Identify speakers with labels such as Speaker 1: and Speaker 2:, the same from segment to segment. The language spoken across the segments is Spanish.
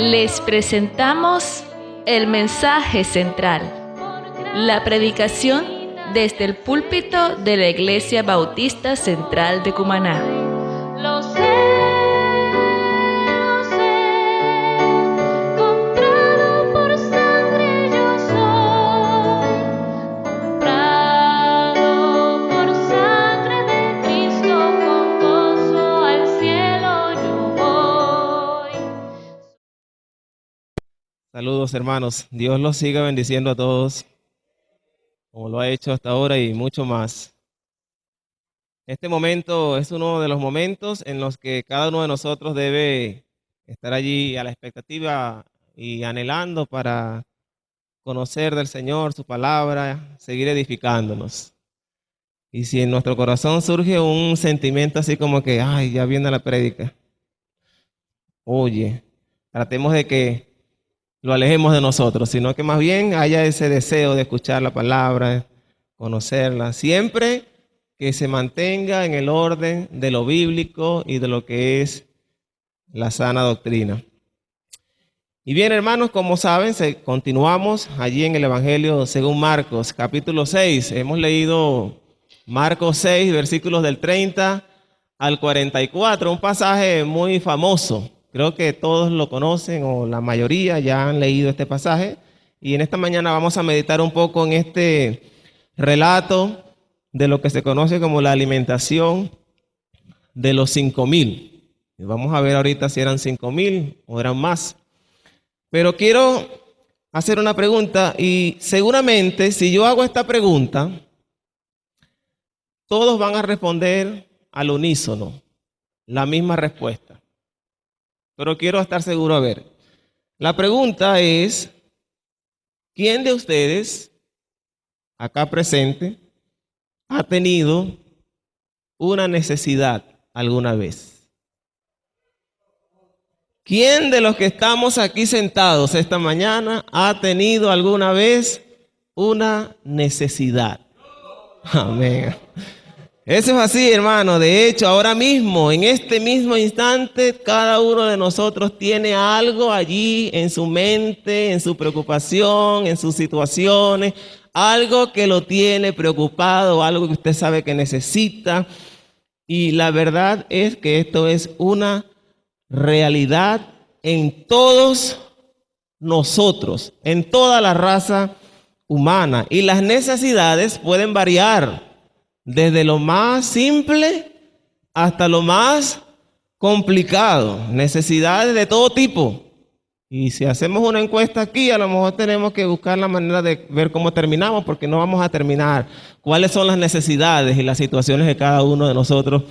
Speaker 1: Les presentamos el mensaje central, la predicación desde el púlpito de la Iglesia Bautista Central de Cumaná.
Speaker 2: Lo sé, comprado por sangre yo soy, comprado por sangre de Cristo, con gozo al cielo yo voy.
Speaker 3: Saludos, hermanos. Dios los siga bendiciendo a todos, como lo ha hecho hasta ahora y mucho más. Este momento es uno de los momentos en los que cada uno de nosotros debe estar allí a la expectativa y anhelando para conocer del Señor, su palabra, seguir edificándonos. Y si en nuestro corazón surge un sentimiento así como que, ay, ya viene la prédica, oye, tratemos de que lo alejemos de nosotros, sino que más bien haya ese deseo de escuchar la palabra, conocerla, siempre que se mantenga en el orden de lo bíblico y de lo que es la sana doctrina. Y bien, hermanos, como saben, continuamos allí en el Evangelio según Marcos, capítulo 6. Hemos leído Marcos 6, versículos del 30 al 44, un pasaje muy famoso. Creo que todos lo conocen o la mayoría ya han leído este pasaje. Y en esta mañana vamos a meditar un poco en este relato de lo que se conoce como la alimentación de los 5,000. Y vamos a ver ahorita si eran 5,000 o eran más. Pero quiero hacer una pregunta y seguramente si yo hago esta pregunta, todos van a responder al unísono la misma respuesta. Pero quiero estar seguro, a ver. La pregunta es, ¿quién de ustedes acá presente ha tenido una necesidad alguna vez? ¿Quién de los que estamos aquí sentados esta mañana ha tenido alguna vez una necesidad? Amén. Eso es así, hermano. De hecho, ahora mismo, en este mismo instante, cada uno de nosotros tiene algo allí en su mente, en su preocupación, en sus situaciones, algo que lo tiene preocupado, algo que usted sabe que necesita. Y la verdad es que esto es una realidad en todos nosotros, en toda la raza humana. Y las necesidades pueden variar desde lo más simple hasta lo más complicado. Necesidades de todo tipo. Y si hacemos una encuesta aquí, a lo mejor tenemos que buscar la manera de ver cómo terminamos, porque no vamos a terminar. ¿Cuáles son las necesidades y las situaciones que cada uno de nosotros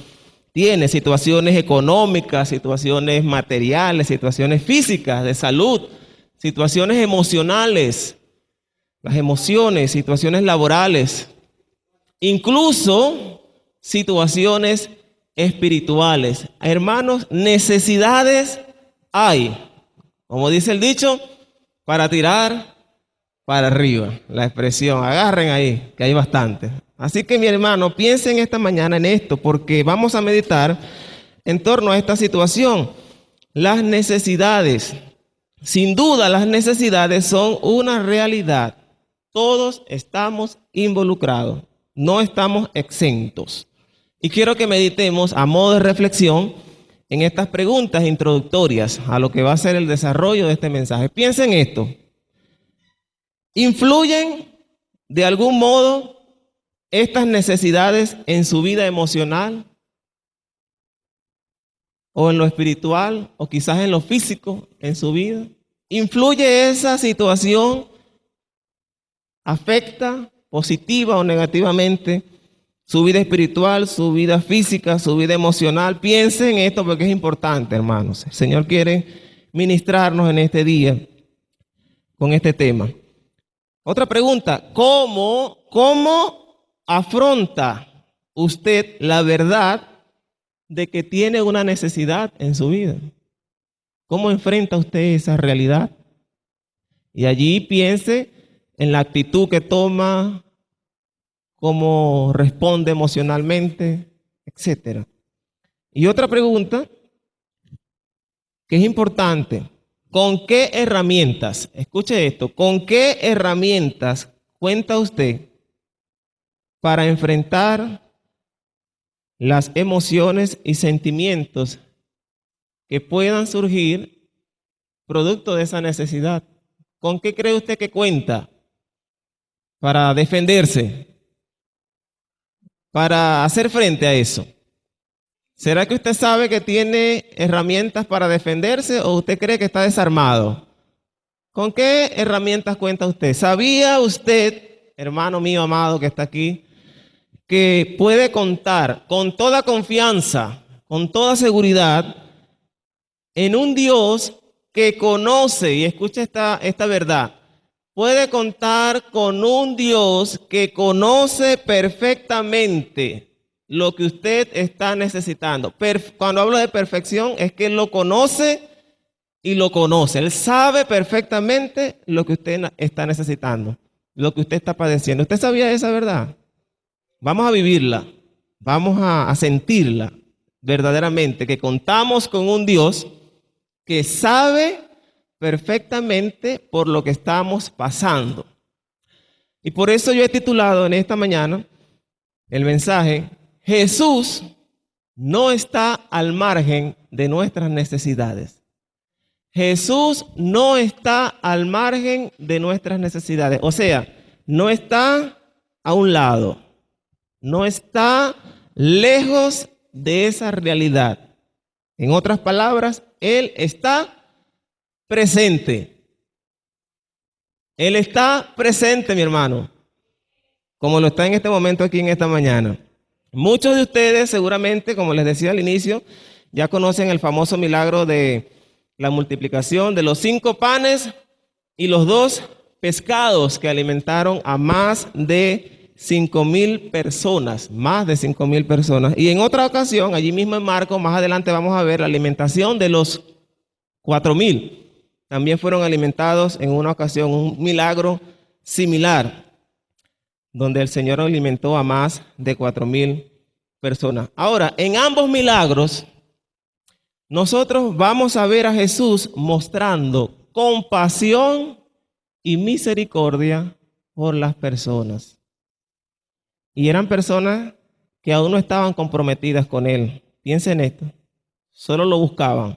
Speaker 3: tiene? Situaciones económicas, situaciones materiales, situaciones físicas, de salud, situaciones emocionales, las emociones, situaciones laborales, incluso situaciones espirituales. Hermanos, necesidades hay, como dice el dicho, para tirar para arriba. La expresión, agarren ahí, que hay bastante. Así que mi hermano, piensen esta mañana en esto, porque vamos a meditar en torno a esta situación. Las necesidades, sin duda las necesidades son una realidad. Todos estamos involucrados, no estamos exentos. Y quiero que meditemos a modo de reflexión en estas preguntas introductorias a lo que va a ser el desarrollo de este mensaje. Piensen esto. ¿Influyen de algún modo estas necesidades en su vida emocional o en lo espiritual o quizás en lo físico en su vida? ¿Influye esa situación? ¿Afecta positiva o negativamente su vida espiritual, su vida física, su vida emocional? Piensen en esto porque es importante, hermanos. El Señor quiere ministrarnos en este día con este tema. Otra pregunta, ¿cómo afronta usted la verdad de que tiene una necesidad en su vida? ¿Cómo enfrenta usted esa realidad? Y allí piense en la actitud que toma, cómo responde emocionalmente, etc. Y otra pregunta que es importante, ¿Con qué herramientas? Escuche esto. ¿Con qué herramientas cuenta usted para enfrentar las emociones y sentimientos que puedan surgir producto de esa necesidad? ¿Con qué cree usted que cuenta para defenderse, para hacer frente a eso? ¿Será que usted sabe que tiene herramientas para defenderse o usted cree que está desarmado? ¿Con qué herramientas cuenta usted? ¿Sabía usted, hermano mío amado que está aquí, que puede contar con toda confianza, con toda seguridad, en un Dios que conoce, y escucha esta verdad, puede contar con un Dios que conoce perfectamente lo que usted está necesitando? Cuando hablo de perfección es que Él lo conoce y lo conoce. Él sabe perfectamente lo que usted está necesitando, lo que usted está padeciendo. ¿Usted sabía esa verdad? Vamos a vivirla, vamos a sentirla verdaderamente, que contamos con un Dios que sabe perfectamente por lo que estamos pasando. Y por eso yo he titulado en esta mañana el mensaje: Jesús no está al margen de nuestras necesidades. Jesús no está al margen de nuestras necesidades. O sea, no está a un lado, no está lejos de esa realidad. En otras palabras, Él está presente. Él está presente, mi hermano, como lo está en este momento aquí en esta mañana. Muchos de ustedes seguramente, como les decía al inicio, ya conocen el famoso milagro de la multiplicación de los 5 panes y los 2 pescados que alimentaron a más de 5,000 personas, más de 5,000 personas. Y en otra ocasión, allí mismo en Marcos, más adelante vamos a ver la alimentación de los 4,000. También fueron alimentados en una ocasión, un milagro similar, donde el Señor alimentó a más de 4,000 personas. Ahora, en ambos milagros, nosotros vamos a ver a Jesús mostrando compasión y misericordia por las personas. Y eran personas que aún no estaban comprometidas con Él. Piensen en esto, solo lo buscaban.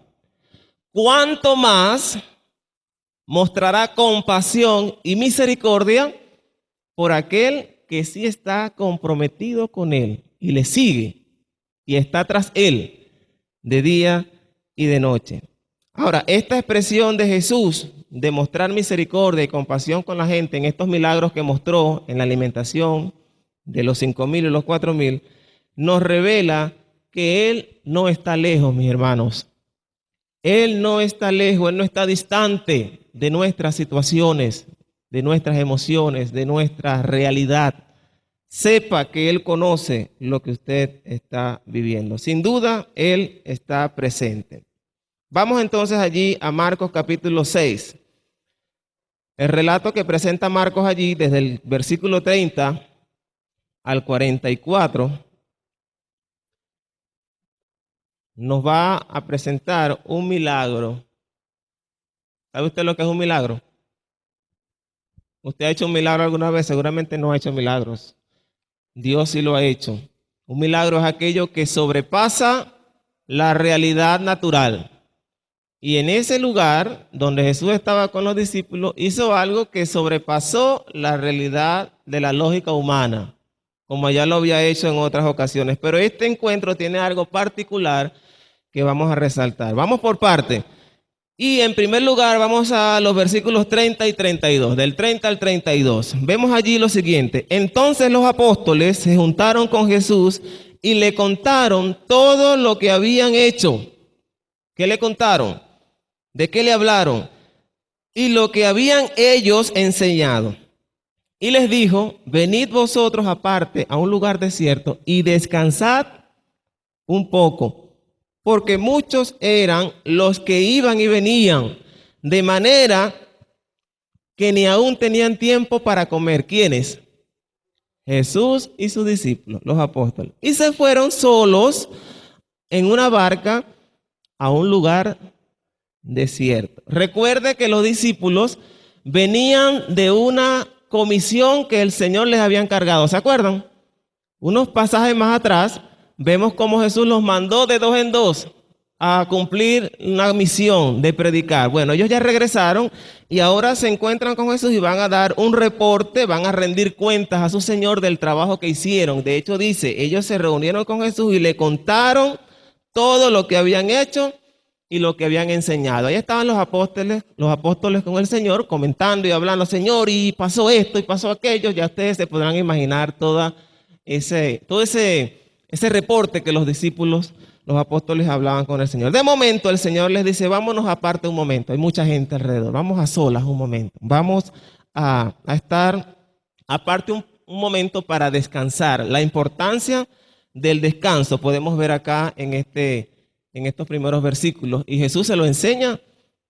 Speaker 3: ¿Cuánto más mostrará compasión y misericordia por aquel que sí está comprometido con Él y le sigue y está tras Él de día y de noche? Ahora, esta expresión de Jesús de mostrar misericordia y compasión con la gente en estos milagros que mostró en la alimentación de los 5,000 y los 4,000, nos revela que Él no está lejos, mis hermanos. Él no está lejos, Él no está distante de nuestras situaciones, de nuestras emociones, de nuestra realidad. Sepa que Él conoce lo que usted está viviendo. Sin duda, Él está presente. Vamos entonces allí a Marcos capítulo 6. El relato que presenta Marcos allí desde el versículo 30 al 44 nos va a presentar un milagro. ¿Sabe usted lo que es un milagro? ¿Usted ha hecho un milagro alguna vez? Seguramente no ha hecho milagros. Dios sí lo ha hecho. Un milagro es aquello que sobrepasa la realidad natural. Y en ese lugar donde Jesús estaba con los discípulos, hizo algo que sobrepasó la realidad de la lógica humana, como ya lo había hecho en otras ocasiones. Pero este encuentro tiene algo particular que vamos a resaltar. Vamos por parte. Y en primer lugar vamos a los versículos 30 y 32, del 30 al 32. Vemos allí lo siguiente: entonces los apóstoles se juntaron con Jesús y le contaron todo lo que habían hecho. ¿Qué le contaron? ¿De qué le hablaron? Y lo que habían ellos enseñado. Y les dijo: venid vosotros aparte a un lugar desierto y descansad un poco, porque muchos eran los que iban y venían, de manera que ni aún tenían tiempo para comer. ¿Quiénes? Jesús y sus discípulos, los apóstoles. Y se fueron solos en una barca a un lugar desierto. Recuerde que los discípulos venían de una comisión que el Señor les había encargado. ¿Se acuerdan? Unos pasajes más atrás vemos cómo Jesús los mandó de dos en dos a cumplir una misión de predicar. Bueno, ellos ya regresaron y ahora se encuentran con Jesús y van a dar un reporte, van a rendir cuentas a su Señor del trabajo que hicieron. De hecho dice, ellos se reunieron con Jesús y le contaron todo lo que habían hecho y lo que habían enseñado. Ahí estaban los apóstoles con el Señor comentando y hablando, Señor, y pasó esto y pasó aquello. Ya ustedes se podrán imaginar todo ese reporte que los discípulos, los apóstoles hablaban con el Señor. De momento el Señor les dice, vámonos aparte un momento, hay mucha gente alrededor, vamos a solas un momento, vamos a estar aparte un momento para descansar. La importancia del descanso podemos ver acá en estos primeros versículos, y Jesús se lo enseña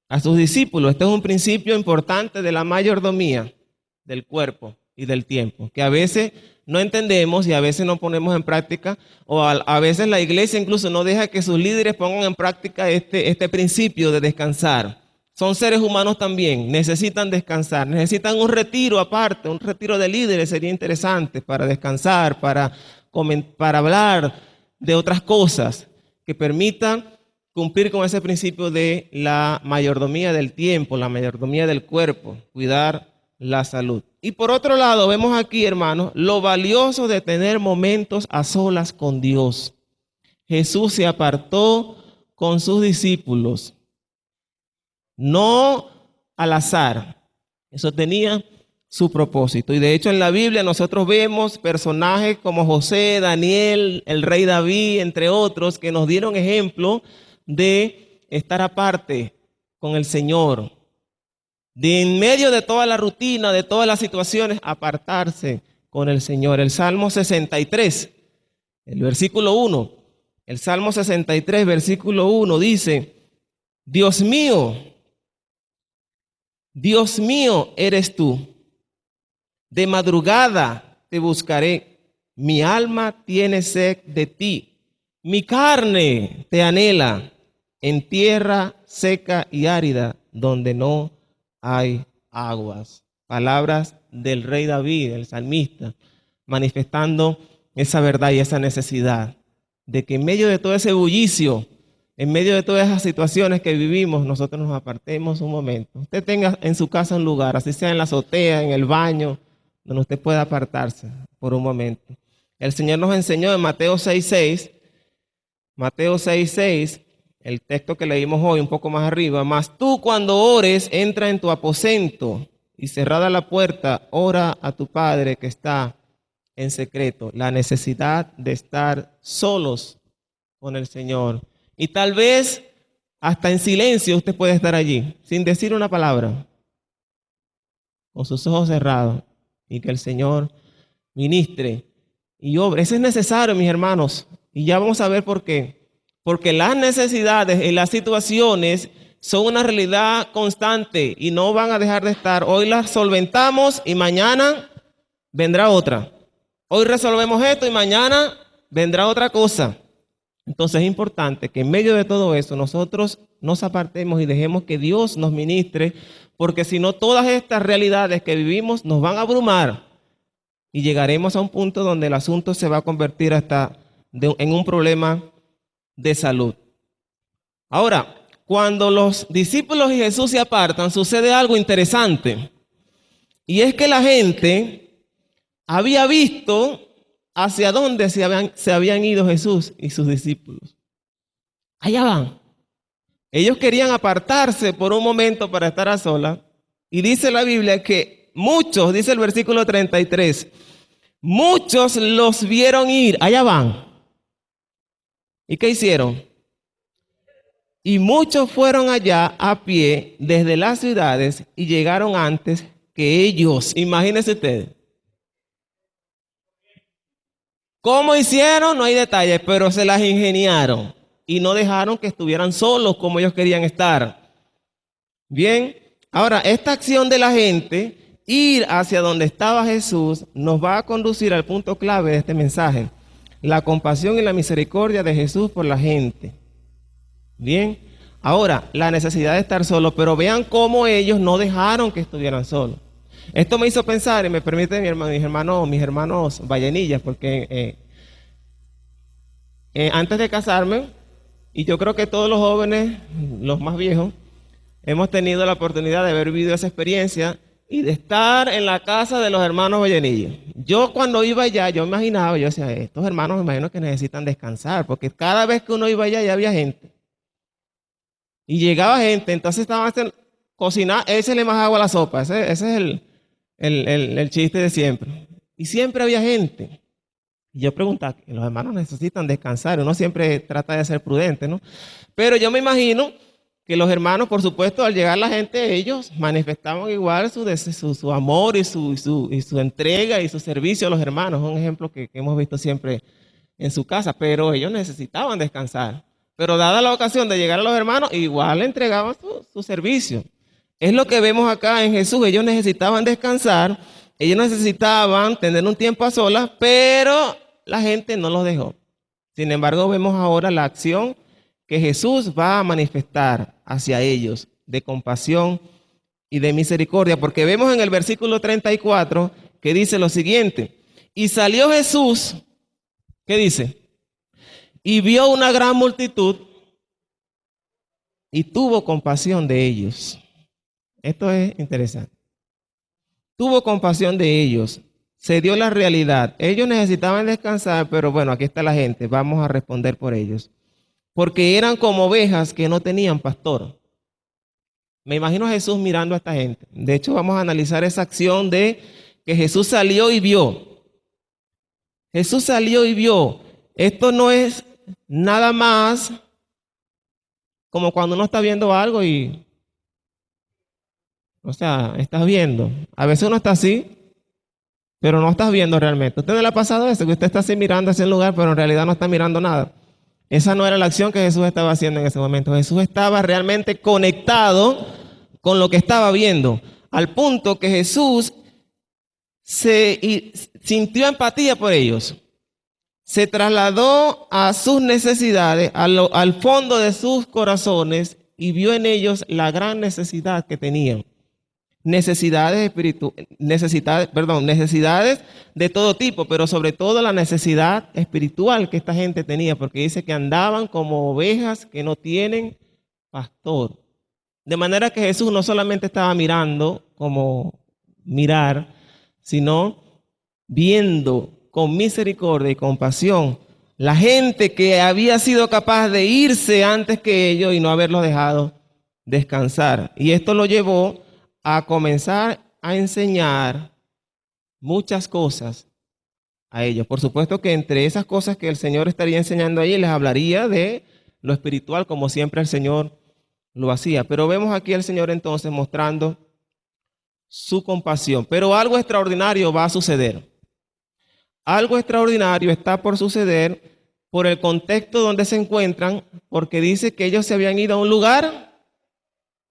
Speaker 3: a sus discípulos. Este es un principio importante de la mayordomía del cuerpo y del tiempo, que a veces no entendemos y a veces no ponemos en práctica, o a veces la iglesia incluso no deja que sus líderes pongan en práctica este principio de descansar. Son seres humanos también, necesitan descansar, necesitan un retiro aparte, un retiro de líderes sería interesante para descansar, para hablar de otras cosas que permitan cumplir con ese principio de la mayordomía del tiempo, la mayordomía del cuerpo, cuidar la salud. Y por otro lado, vemos aquí, hermanos, lo valioso de tener momentos a solas con Dios. Jesús se apartó con sus discípulos, no al azar. Eso tenía su propósito. Y de hecho en la Biblia nosotros vemos personajes como José, Daniel, el rey David, entre otros, que nos dieron ejemplo de estar aparte con el Señor. De en medio de toda la rutina, de todas las situaciones, apartarse con el Señor. El Salmo 63, el versículo 1, el Salmo 63, versículo 1 dice, Dios mío eres tú, de madrugada te buscaré, mi alma tiene sed de ti, mi carne te anhela en tierra seca y árida, donde no hay aguas. Palabras del rey David, el salmista, manifestando esa verdad y esa necesidad de que en medio de todo ese bullicio, en medio de todas esas situaciones que vivimos, nosotros nos apartemos un momento. Usted tenga en su casa un lugar, así sea en la azotea, en el baño, donde usted pueda apartarse por un momento. El Señor nos enseñó en Mateo 6:6, el texto que leímos hoy un poco más arriba, mas tú cuando ores, entra en tu aposento y cerrada la puerta, ora a tu Padre que está en secreto. La necesidad de estar solos con el Señor. Y tal vez hasta en silencio usted puede estar allí, sin decir una palabra, con sus ojos cerrados, y que el Señor ministre y obre. Eso es necesario, mis hermanos, y ya vamos a ver por qué. Porque las necesidades y las situaciones son una realidad constante y no van a dejar de estar. Hoy las solventamos y mañana vendrá otra. Hoy resolvemos esto y mañana vendrá otra cosa. Entonces es importante que en medio de todo eso nosotros nos apartemos y dejemos que Dios nos ministre, porque si no todas estas realidades que vivimos nos van a abrumar y llegaremos a un punto donde el asunto se va a convertir en un problema de salud. Ahora, cuando los discípulos y Jesús se apartan, sucede algo interesante. Y es que la gente había visto hacia dónde se habían ido Jesús y sus discípulos. Allá van. Ellos querían apartarse por un momento para estar a solas. Y dice la Biblia que muchos, dice el versículo 33, muchos los vieron ir. Allá van. ¿Y qué hicieron? Y muchos fueron allá a pie desde las ciudades y llegaron antes que ellos. Imagínense ustedes. ¿Cómo hicieron? No hay detalles, pero se las ingeniaron y no dejaron que estuvieran solos como ellos querían estar. Bien, ahora esta acción de la gente, ir hacia donde estaba Jesús, nos va a conducir al punto clave de este mensaje. La compasión y la misericordia de Jesús por la gente. Bien, Ahora, la necesidad de estar solo, pero vean cómo ellos no dejaron que estuvieran solos. Esto me hizo pensar, y me permite mis hermanos vallenillas, porque antes de casarme, y yo creo que todos los jóvenes, los más viejos, hemos tenido la oportunidad de haber vivido esa experiencia y de estar en la casa de los hermanos vallenillas. Yo cuando iba allá, yo imaginaba, yo decía, estos hermanos me imagino que necesitan descansar, porque cada vez que uno iba allá ya había gente. Y llegaba gente, entonces estaban cocinando, échale más agua a la sopa, ese es el chiste de siempre. Y siempre había gente. Y yo preguntaba, los hermanos necesitan descansar, uno siempre trata de ser prudente, ¿no? Pero yo me imagino que los hermanos, por supuesto, al llegar la gente, ellos manifestaban igual su amor y su entrega y su servicio a los hermanos. Es un ejemplo que hemos visto siempre en su casa, pero ellos necesitaban descansar. Pero dada la ocasión de llegar a los hermanos, igual le entregaban su servicio. Es lo que vemos acá en Jesús. Ellos necesitaban descansar, ellos necesitaban tener un tiempo a solas, pero la gente no los dejó. Sin embargo, vemos ahora la acción que Jesús va a manifestar hacia ellos de compasión y de misericordia, porque vemos en el versículo 34 que dice lo siguiente: y salió Jesús, ¿qué dice? Y vio una gran multitud y tuvo compasión de ellos. Esto es interesante. Tuvo compasión de ellos. Se dio la realidad. Ellos necesitaban descansar, pero bueno, aquí está la gente. Vamos a responder por ellos. Porque eran como ovejas que no tenían pastor. Me imagino a Jesús mirando a esta gente. De hecho, vamos a analizar esa acción de que Jesús salió y vio. Jesús salió y vio. Esto no es nada más como cuando uno está viendo algo y, o sea, estás viendo. A veces uno está así, pero no estás viendo realmente. ¿Usted no le ha pasado eso? Que usted está así mirando hacia el lugar, pero en realidad no está mirando nada. Esa no era la acción que Jesús estaba haciendo en ese momento. Jesús estaba realmente conectado con lo que estaba viendo, al punto que Jesús sintió empatía por ellos. Se trasladó a sus necesidades, al fondo de sus corazones, y vio en ellos la gran necesidad que tenían. Necesidades de todo tipo, pero sobre todo la necesidad espiritual que esta gente tenía, porque dice que andaban como ovejas que no tienen pastor. De manera que Jesús no solamente estaba mirando como mirar, sino viendo con misericordia y compasión la gente que había sido capaz de irse antes que ellos y no haberlos dejado descansar. Y esto lo llevó a comenzar a enseñar muchas cosas a ellos. Por supuesto que entre esas cosas que el Señor estaría enseñando allí, les hablaría de lo espiritual, como siempre el Señor lo hacía. Pero vemos aquí al Señor entonces mostrando su compasión. Pero algo extraordinario va a suceder. Algo extraordinario está por suceder por el contexto donde se encuentran, porque dice que ellos se habían ido a un lugar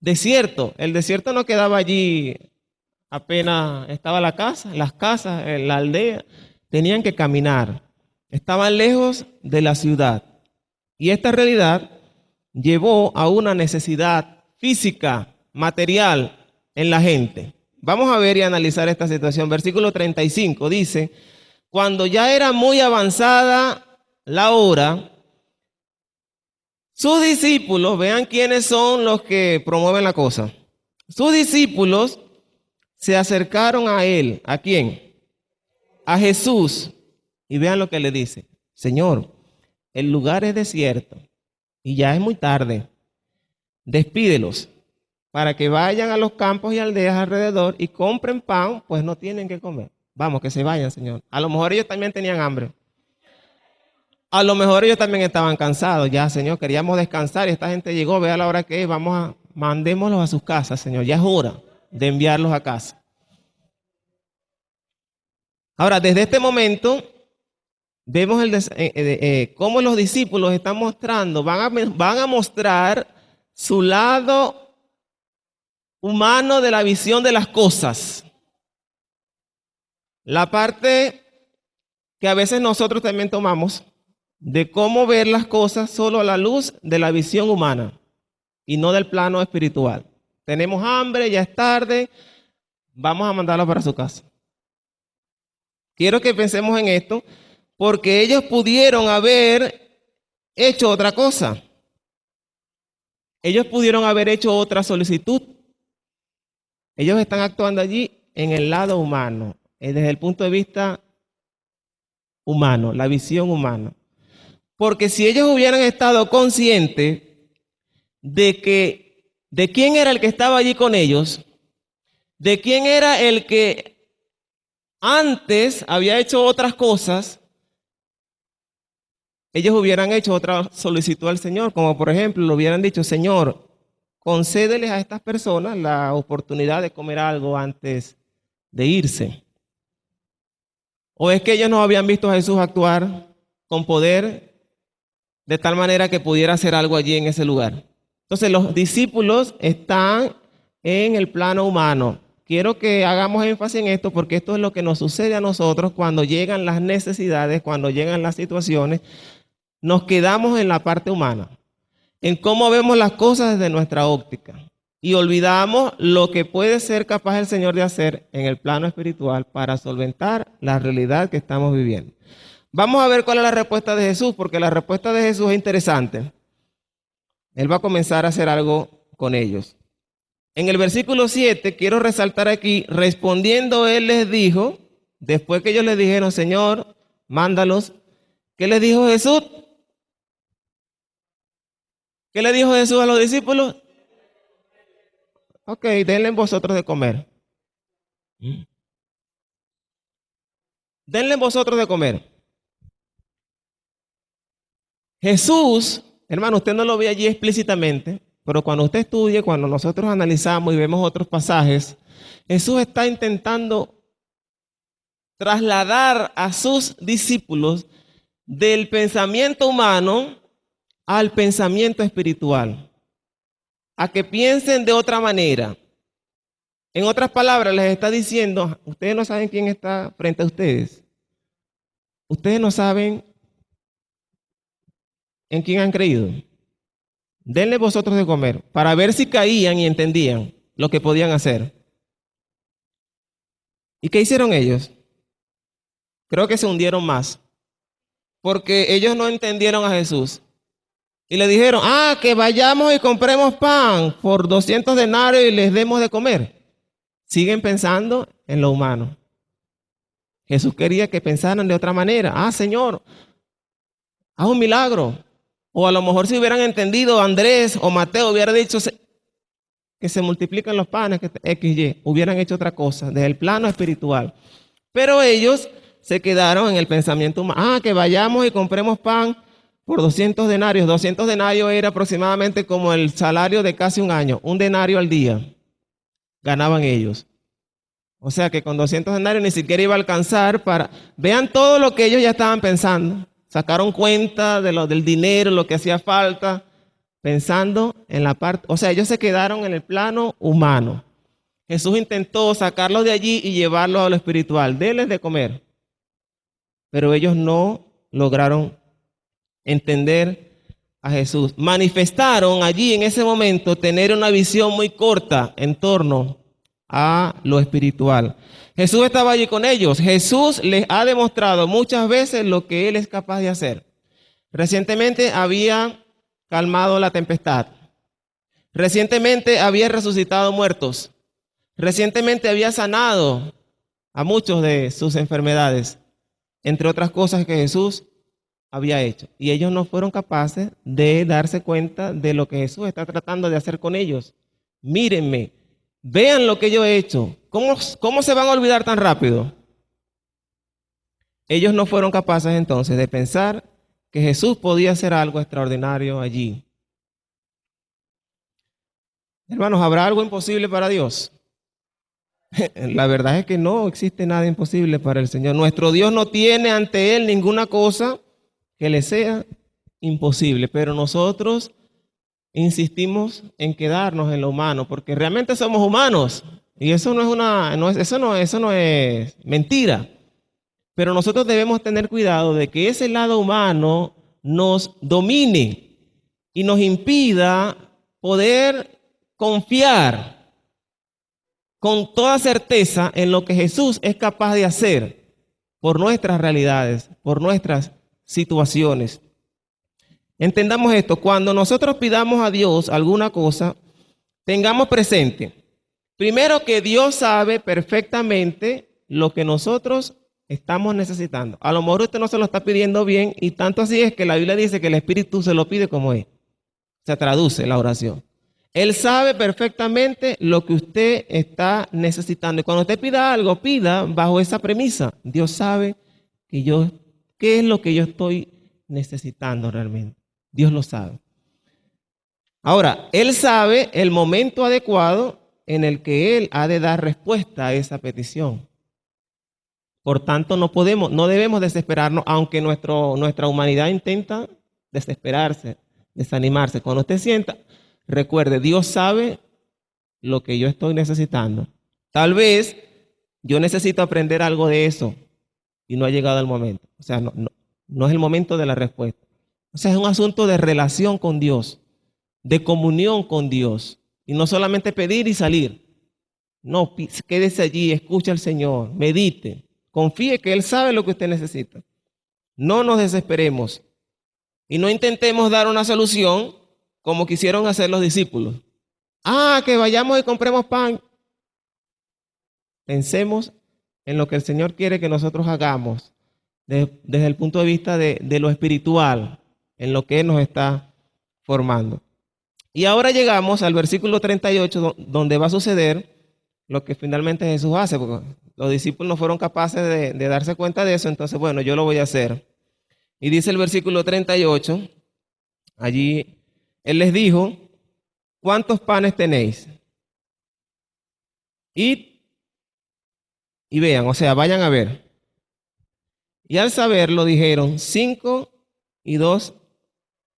Speaker 3: desierto. El desierto no quedaba allí apenas estaba las casas, la aldea. Tenían que caminar. Estaban lejos de la ciudad. Y esta realidad llevó a una necesidad física, material en la gente. Vamos a ver y analizar esta situación. Versículo 35 dice: cuando ya era muy avanzada la hora, sus discípulos, vean quiénes son los que promueven la cosa. Sus discípulos se acercaron a él. ¿A quién? A Jesús. Y vean lo que le dice: Señor, el lugar es desierto y ya es muy tarde. Despídelos para que vayan a los campos y aldeas alrededor y compren pan, pues no tienen que comer. Vamos, que se vayan, Señor. A lo mejor ellos también tenían hambre. A lo mejor ellos también estaban cansados. Ya, Señor, queríamos descansar y esta gente llegó. Vea la hora que es. Mandémoslos a sus casas, Señor. Ya es hora de enviarlos a casa. Ahora, desde este momento, vemos cómo los discípulos están mostrando, van a mostrar su lado humano de la visión de las cosas. La parte que a veces nosotros también tomamos de cómo ver las cosas solo a la luz de la visión humana. y no del plano espiritual. Tenemos hambre, ya es tarde, vamos a mandarlo para su casa. Quiero que pensemos en esto, porque ellos pudieron haber hecho otra cosa. Ellos pudieron haber hecho otra solicitud. Ellos están actuando allí en el lado humano, desde el punto de vista humano, la visión humana. Porque si ellos hubieran estado conscientes de quién era el que estaba allí con ellos, de quién era el que antes había hecho otras cosas, ellos hubieran hecho otra solicitud al Señor, como por ejemplo, le hubieran dicho: Señor, concédeles a estas personas la oportunidad de comer algo antes de irse. ¿O es que ellos no habían visto a Jesús actuar con poder de tal manera que pudiera hacer algo allí en ese lugar? Entonces los discípulos están en el plano humano. Quiero que hagamos énfasis en esto, porque esto es lo que nos sucede a nosotros cuando llegan las necesidades, cuando llegan las situaciones. Nos quedamos en la parte humana, en cómo vemos las cosas desde nuestra óptica, y olvidamos lo que puede ser capaz el Señor de hacer en el plano espiritual para solventar la realidad que estamos viviendo. Vamos a ver cuál es la respuesta de Jesús, porque la respuesta de Jesús es interesante. Él va a comenzar a hacer algo con ellos. En el versículo 7, quiero resaltar aquí: respondiendo él les dijo, después que ellos le dijeron: Señor, mándalos, ¿qué les dijo Jesús? ¿Qué le dijo Jesús a los discípulos? Ok, denle vosotros de comer. Denle vosotros de comer. Jesús, hermano, usted no lo ve allí explícitamente, pero cuando usted estudie, cuando nosotros analizamos y vemos otros pasajes, Jesús está intentando trasladar a sus discípulos del pensamiento humano al pensamiento espiritual, a que piensen de otra manera. En otras palabras, les está diciendo: ustedes no saben quién está frente a ustedes. Ustedes no saben en quién han creído. Denle vosotros de comer, para ver si caían y entendían lo que podían hacer. ¿Y qué hicieron ellos? Creo que se hundieron más, porque ellos no entendieron a Jesús. Y le dijeron: que vayamos y compremos pan por 200 denarios y les demos de comer. Siguen pensando en lo humano. Jesús quería que pensaran de otra manera. Señor, haz un milagro. O a lo mejor si hubieran entendido, Andrés o Mateo hubiera dicho que se multiplican los panes, que XY, hubieran hecho otra cosa desde el plano espiritual. Pero ellos se quedaron en el pensamiento humano. Que vayamos y compremos pan por 200 denarios. 200 denarios era aproximadamente como el salario de casi un año. Un denario al día ganaban ellos. O sea que con 200 denarios ni siquiera iba a alcanzar para... Vean todo lo que ellos ya estaban pensando. Sacaron cuenta del dinero, lo que hacía falta, pensando en la parte... O sea, ellos se quedaron en el plano humano. Jesús intentó sacarlos de allí y llevarlos a lo espiritual. Denles de comer. Pero ellos no lograron entender a Jesús. Manifestaron allí en ese momento tener una visión muy corta en torno a lo espiritual. Jesús estaba allí con ellos. Jesús les ha demostrado muchas veces lo que Él es capaz de hacer. Recientemente había calmado la tempestad. Recientemente había resucitado muertos. Recientemente había sanado a muchos de sus enfermedades, entre otras cosas que Jesús había hecho. Y ellos no fueron capaces de darse cuenta de lo que Jesús está tratando de hacer con ellos. Mírenme, vean lo que yo he hecho. ¿Cómo se van a olvidar tan rápido? Ellos no fueron capaces entonces de pensar que Jesús podía hacer algo extraordinario allí. Hermanos, ¿habrá algo imposible para Dios? La verdad es que no existe nada imposible para el Señor. Nuestro Dios no tiene ante Él ninguna cosa que le sea imposible, pero nosotros insistimos en quedarnos en lo humano, porque realmente somos humanos, y eso no es mentira. Pero nosotros debemos tener cuidado de que ese lado humano nos domine y nos impida poder confiar con toda certeza en lo que Jesús es capaz de hacer por nuestras realidades, por nuestras situaciones. Entendamos esto, cuando nosotros pidamos a Dios alguna cosa, tengamos presente, primero, que Dios sabe perfectamente lo que nosotros estamos necesitando. A lo mejor usted no se lo está pidiendo bien, y tanto así es que la Biblia dice que el Espíritu se lo pide como es. Se traduce la oración. Él sabe perfectamente lo que usted está necesitando. Y cuando usted pida algo, pida bajo esa premisa. Dios sabe qué es lo que yo estoy necesitando realmente. Dios lo sabe. Ahora, Él sabe el momento adecuado en el que Él ha de dar respuesta a esa petición. Por tanto, no debemos desesperarnos, aunque nuestra humanidad intenta desesperarse, desanimarse. Cuando usted sienta, recuerde, Dios sabe lo que yo estoy necesitando. Tal vez yo necesito aprender algo de eso y no ha llegado el momento. O sea, no es el momento de la respuesta. O sea, es un asunto de relación con Dios, de comunión con Dios. Y no solamente pedir y salir. No, quédese allí, escuche al Señor, medite, confíe que Él sabe lo que usted necesita. No nos desesperemos y no intentemos dar una solución como quisieron hacer los discípulos. Que vayamos y compremos pan. Pensemos en lo que el Señor quiere que nosotros hagamos desde el punto de vista de lo espiritual, en lo que Él nos está formando. Y ahora llegamos al versículo 38, donde va a suceder lo que finalmente Jesús hace, porque los discípulos no fueron capaces de darse cuenta de eso. Entonces, bueno, yo lo voy a hacer. Y dice el versículo 38, allí Él les dijo: ¿cuántos panes tenéis? Y vean, o sea, vayan a ver. Y al saberlo dijeron: 5 y 2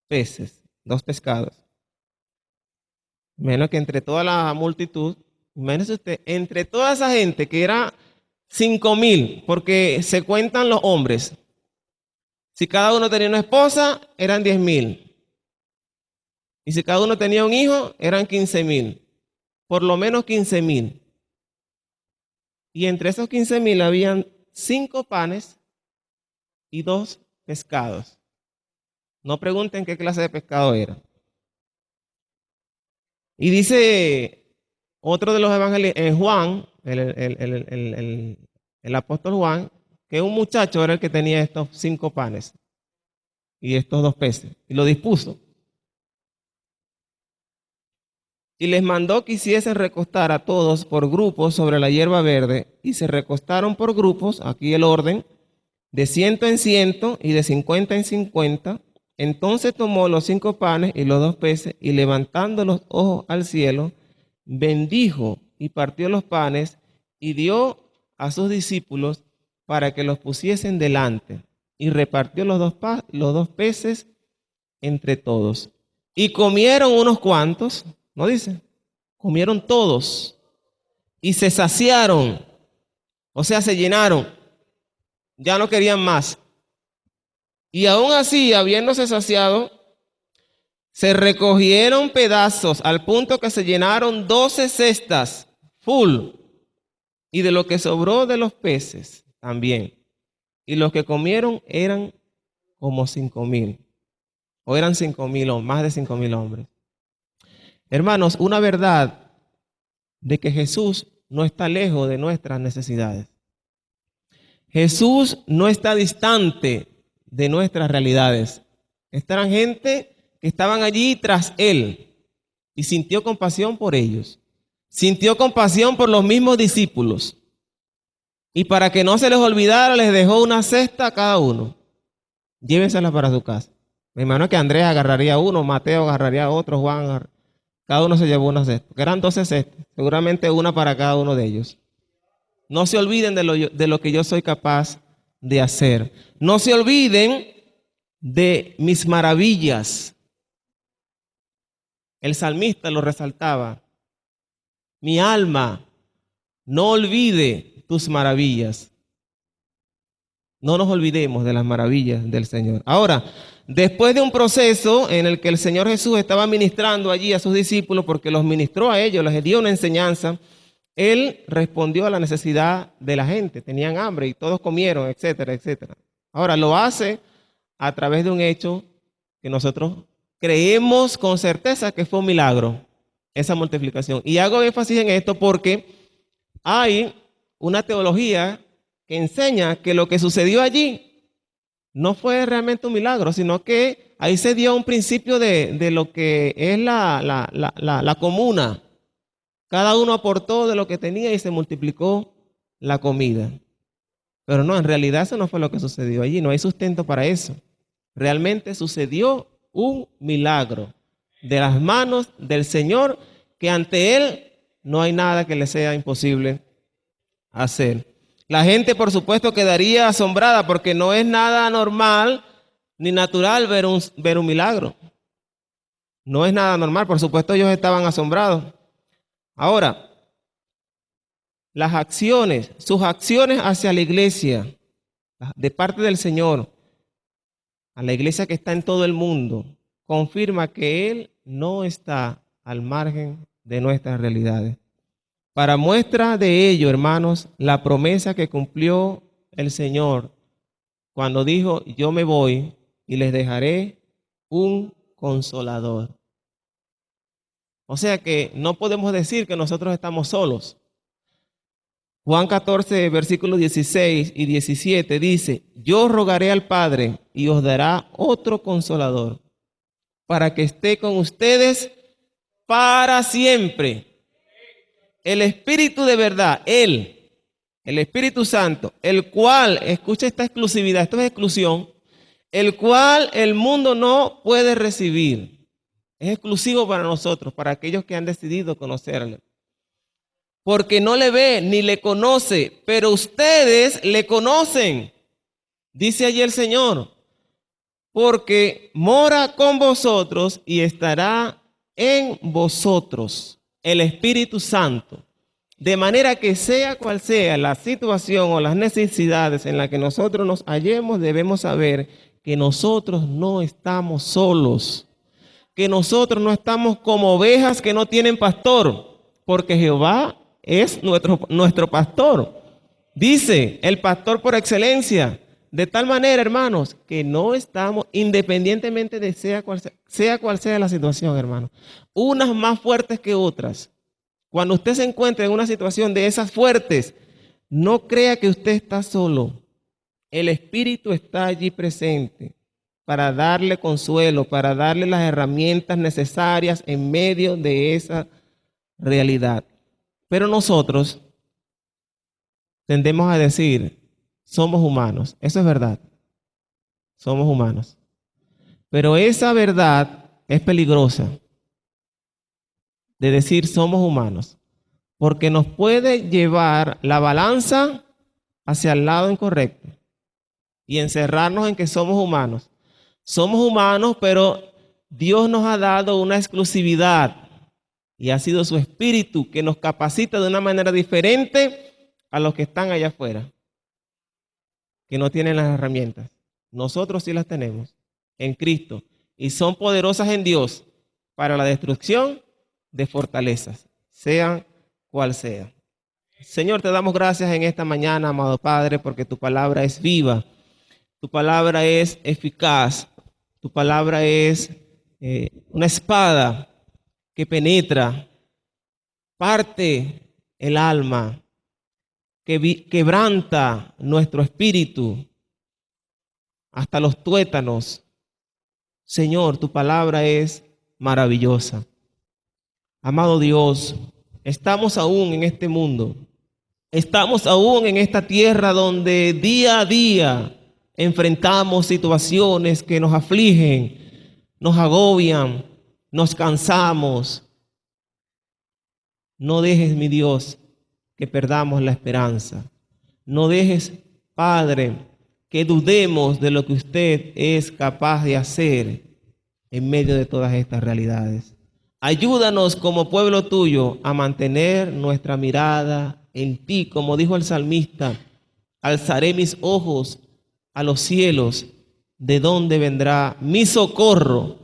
Speaker 3: peces, 2 pescados. Menos que entre toda la multitud, imagínese usted, entre toda esa gente que era 5,000, porque se cuentan los hombres. Si cada uno tenía una esposa, eran 10,000. Y si cada uno tenía un hijo, eran 15,000. Por lo menos 15,000. Y entre esos 15,000 habían 5 panes y 2 pescados. No pregunten qué clase de pescado era. Y dice otro de los evangelios, en Juan, el apóstol Juan, que un muchacho era el que tenía estos 5 panes y estos 2 peces, y lo dispuso. Y les mandó que hiciesen recostar a todos por grupos sobre la hierba verde, y se recostaron por grupos, aquí el orden, de 100 en 100 y de 50 en 50. Entonces tomó los 5 panes y los 2 peces, y levantando los ojos al cielo, bendijo y partió los panes y dio a sus discípulos para que los pusiesen delante, y repartió los dos peces entre todos. Y comieron unos cuantos, ¿no dice? Comieron todos y se saciaron, o sea, se llenaron, ya no querían más. Y aún así, habiéndose saciado, se recogieron pedazos al punto que se llenaron 12 cestas full, y de lo que sobró de los peces también. Y los que comieron eran como 5,000, o eran 5,000, o más de 5,000 hombres. Hermanos, una verdad de que Jesús no está lejos de nuestras necesidades. Jesús no está distante de nuestras realidades. Estaban gente que estaban allí tras Él y sintió compasión por ellos. Sintió compasión por los mismos discípulos. Y para que no se les olvidara, les dejó una cesta a cada uno. Llévensela para su casa. Me imagino que Andrés agarraría uno, Mateo agarraría otro, Juan, cada uno se llevó una cesta. Porque eran 12 cestas, seguramente una para cada uno de ellos. No se olviden de lo que yo soy capaz de hacer. No se olviden de mis maravillas. El salmista lo resaltaba. Mi alma, no olvide tus maravillas. No nos olvidemos de las maravillas del Señor. Ahora, después de un proceso en el que el Señor Jesús estaba ministrando allí a sus discípulos, porque los ministró a ellos, les dio una enseñanza, Él respondió a la necesidad de la gente. Tenían hambre y todos comieron, etcétera, etcétera. Ahora, lo hace a través de un hecho que nosotros creemos con certeza que fue un milagro, esa multiplicación. Y hago énfasis en esto porque hay una teología que enseña que lo que sucedió allí no fue realmente un milagro, sino que ahí se dio un principio de lo que es la comuna. Cada uno aportó de lo que tenía y se multiplicó la comida. Pero no, en realidad eso no fue lo que sucedió allí, no hay sustento para eso. Realmente sucedió un milagro de las manos del Señor, que ante Él no hay nada que le sea imposible hacer. La gente, por supuesto, quedaría asombrada porque no es nada normal ni natural ver un milagro. No es nada normal, por supuesto ellos estaban asombrados. Ahora, sus acciones hacia la iglesia, de parte del Señor, a la iglesia que está en todo el mundo, confirma que Él no está al margen de nuestras realidades. Para muestra de ello, hermanos, la promesa que cumplió el Señor cuando dijo: yo me voy y les dejaré un consolador. O sea que no podemos decir que nosotros estamos solos. Juan 14, versículos 16 y 17 dice: yo rogaré al Padre y os dará otro consolador para que esté con ustedes para siempre. El Espíritu de verdad, el Espíritu Santo, el cual, escucha esta exclusividad, esto es exclusión, el cual el mundo no puede recibir. Es exclusivo para nosotros, para aquellos que han decidido conocerle. Porque no le ve ni le conoce, pero ustedes le conocen, dice allí el Señor, porque mora con vosotros y estará en vosotros el Espíritu Santo, de manera que sea cual sea la situación o las necesidades en las que nosotros nos hallemos, debemos saber que nosotros no estamos solos, que nosotros no estamos como ovejas que no tienen pastor, porque Jehová es nuestro pastor. Dice el pastor por excelencia, de tal manera, hermanos, que no estamos, independientemente de sea cual sea la situación, hermanos, unas más fuertes que otras. Cuando usted se encuentra en una situación de esas fuertes, no crea que usted está solo. El Espíritu está allí presente para darle consuelo, para darle las herramientas necesarias en medio de esa realidad. Pero nosotros tendemos a decir: somos humanos. Eso es verdad. Somos humanos. Pero esa verdad es peligrosa, de decir somos humanos, porque nos puede llevar la balanza hacia el lado incorrecto y encerrarnos en que somos humanos. Somos humanos, pero Dios nos ha dado una exclusividad y ha sido su Espíritu que nos capacita de una manera diferente a los que están allá afuera, que no tienen las herramientas. Nosotros sí las tenemos en Cristo y son poderosas en Dios para la destrucción de fortalezas, sean cual sea. Señor, te damos gracias en esta mañana, amado Padre, porque tu palabra es viva, tu palabra es eficaz, tu palabra es una espada que penetra, parte el alma, que quebranta nuestro espíritu hasta los tuétanos. Señor, tu palabra es maravillosa. Amado Dios, estamos aún en este mundo, estamos aún en esta tierra donde día a día enfrentamos situaciones que nos afligen, nos agobian, nos cansamos. No dejes, mi Dios, que perdamos la esperanza. No dejes, Padre, que dudemos de lo que usted es capaz de hacer en medio de todas estas realidades. Ayúdanos como pueblo tuyo a mantener nuestra mirada en ti, como dijo el salmista: alzaré mis ojos a los cielos, ¿de dónde vendrá mi socorro?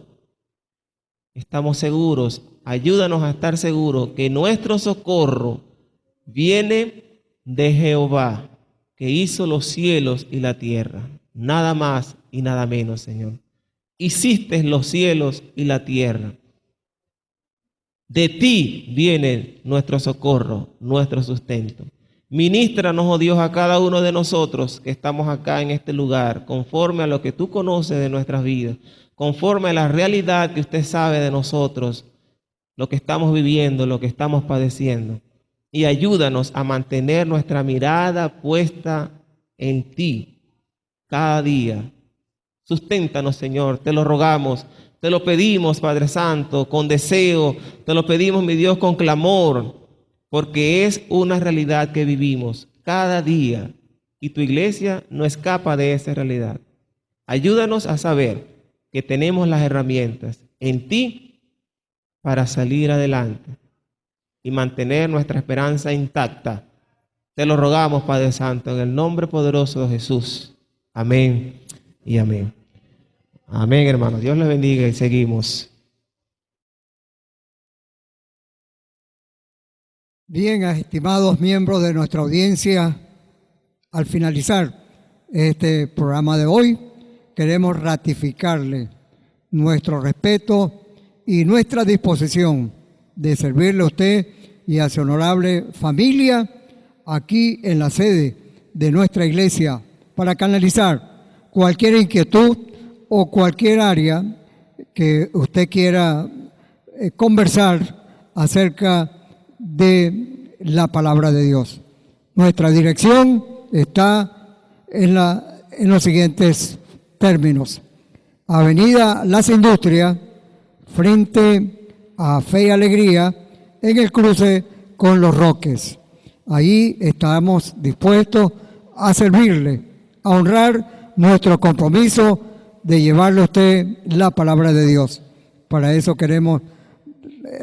Speaker 3: Estamos seguros, ayúdanos a estar seguros que nuestro socorro viene de Jehová, que hizo los cielos y la tierra. Nada más y nada menos, Señor. Hiciste los cielos y la tierra. De ti viene nuestro socorro, nuestro sustento. Ministranos, oh Dios, a cada uno de nosotros que estamos acá en este lugar, conforme a lo que tú conoces de nuestras vidas, conforme a la realidad que usted sabe de nosotros, lo que estamos viviendo, lo que estamos padeciendo. Y ayúdanos a mantener nuestra mirada puesta en ti cada día. Susténtanos, Señor, te lo rogamos, te lo pedimos, Padre Santo, con deseo, te lo pedimos, mi Dios, con clamor, porque es una realidad que vivimos cada día y tu iglesia no escapa de esa realidad. Ayúdanos a saber que tenemos las herramientas en ti para salir adelante y mantener nuestra esperanza intacta. Te lo rogamos, Padre Santo, en el nombre poderoso de Jesús. Amén y amén. Amén, hermanos. Dios les bendiga y seguimos.
Speaker 4: Bien, estimados miembros de nuestra audiencia, al finalizar este programa de hoy, queremos ratificarle nuestro respeto y nuestra disposición de servirle a usted y a su honorable familia aquí en la sede de nuestra iglesia para canalizar cualquier inquietud o cualquier área que usted quiera conversar acerca de la palabra de Dios. Nuestra dirección está en los siguientes términos. Avenida Las Industrias, frente a Fe y Alegría, en el cruce con Los Roques. Ahí estamos dispuestos a servirle, a honrar nuestro compromiso de llevarle a usted la palabra de Dios. Para eso queremos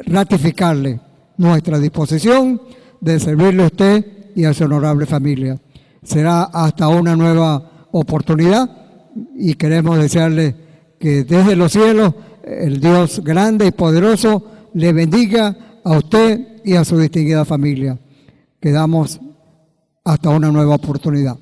Speaker 4: ratificarle nuestra disposición de servirle a usted y a su honorable familia. Será hasta una nueva oportunidad y queremos desearle que desde los cielos el Dios grande y poderoso le bendiga a usted y a su distinguida familia. Quedamos hasta una nueva oportunidad.